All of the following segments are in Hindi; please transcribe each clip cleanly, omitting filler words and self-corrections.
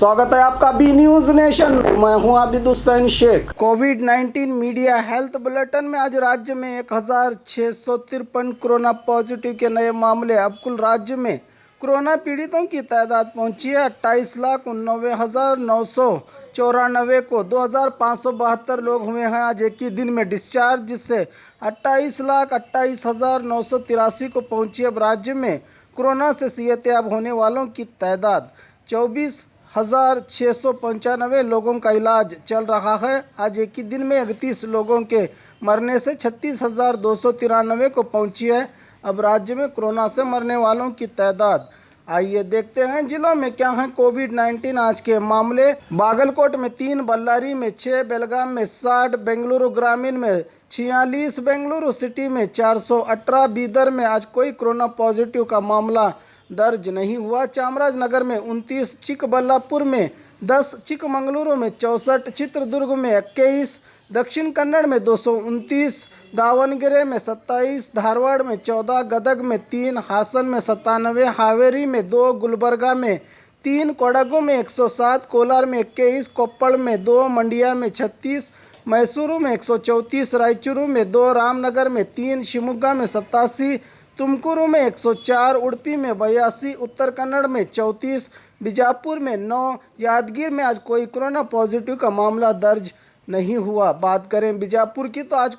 स्वागत है आपका बी न्यूज नेशन में। मैं हूं आबिद हुसैन शेख। कोविड-19 मीडिया हेल्थ बुलेटिन में आज राज्य में 1653 कोरोना पॉजिटिव के नए मामले। अब कुल राज्य में कोरोना पीड़ितों की तादाद पहुंची है 28,89,994 को। 2,572 लोग हुए हैं आज एक ही दिन में डिस्चार्ज, जिससे 28,28,983 को पहुंची। अब राज्य में कोरोना से सेहतयाब होने वालों की तादाद 24,695 लोगों का इलाज चल रहा है। आज एक ही दिन में 31 लोगों के मरने से 36,293 को पहुंची है। अब राज्य में कोरोना से मरने वालों की तादाद, आइए देखते हैं जिलों में क्या है कोविड-19 आज के मामले। बागलकोट में 3, बल्लारी में 6, बेलगाम में 60, बेंगलुरु ग्रामीण में 46, बेंगलुरु सिटी में 418, बीदर में आज कोई कोरोना पॉजिटिव का मामला दर्ज नहीं हुआ। चामराजनगर में 29, चिकबल्लापुर में 10, चिकमंगलुरु में 64, चित्रदुर्ग में 21, दक्षिण कन्नड़ में 229, दावणगेरे में 27, धारवाड़ में 14, गदग में 3, हासन में 97, हावेरी में 2, गुलबर्गा में 3, कोडगु में 107, कोलार में 21, कोप्पल में 2, मंडिया में 36, मैसूरू में 134, रायचूरू में 2, रामनगर में 3, शिवमोगा में 87, तुमकुरू में 104, उडुपी में 82, उत्तर कन्नड़ में 34, बीजापुर में 9, यादगीर में आज कोई कोरोना पॉजिटिव का मामला दर्ज नहीं हुआ। बात करें बीजापुर की तो आज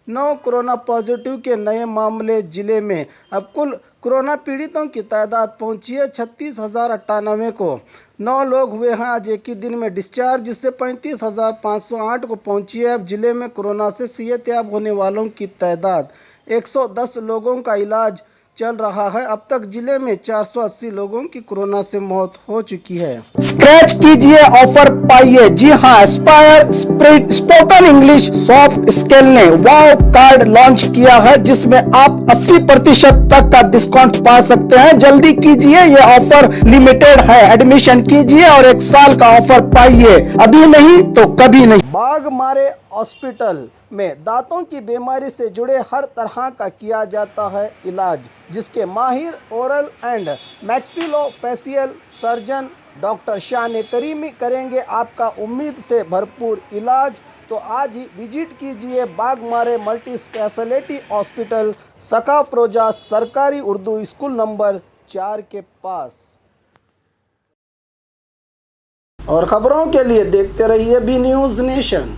9 कोरोना पॉजिटिव के नए मामले जिले में। अब कुल कोरोना पीड़ितों की तादाद पहुंची है 36,098 को। 9 लोग हुए हैं आज एक ही दिन में डिस्चार्ज, जिससे 35,508 को पहुंची है। अब जिले में कोरोना से सेहतयाब होने वालों की तादाद 110 लोगों का इलाज चल रहा है। अब तक जिले में 480 लोगों की कोरोना से मौत हो चुकी है। स्क्रैच कीजिए, ऑफर पाइए। जी हाँ, Aspire spoken English soft skill ने वाव कार्ड लॉन्च किया है, जिसमें आप 80% तक का डिस्काउंट पा सकते हैं। जल्दी कीजिए, ये ऑफर लिमिटेड है। एडमिशन कीजिए और 1 साल का ऑफर पाइए, अभी नहीं तो कभी नहीं। बाघमारे हॉस्पिटल में दांतों की बीमारी से जुड़े हर तरह का किया जाता है इलाज, जिसके माहिर oral and maxillofacial surgeon doctor शान करीमी करेंगे आपका उम्मीद से भरपूर इलाज। तो आज ही विजिट कीजिए बाघमारे मल्टी स्पेशलिटी हॉस्पिटल, सकाफरोजा सरकारी उर्दू स्कूल नंबर 4 के पास। और खबरों के लिए देखते रहिए बी न्यूज नेशन।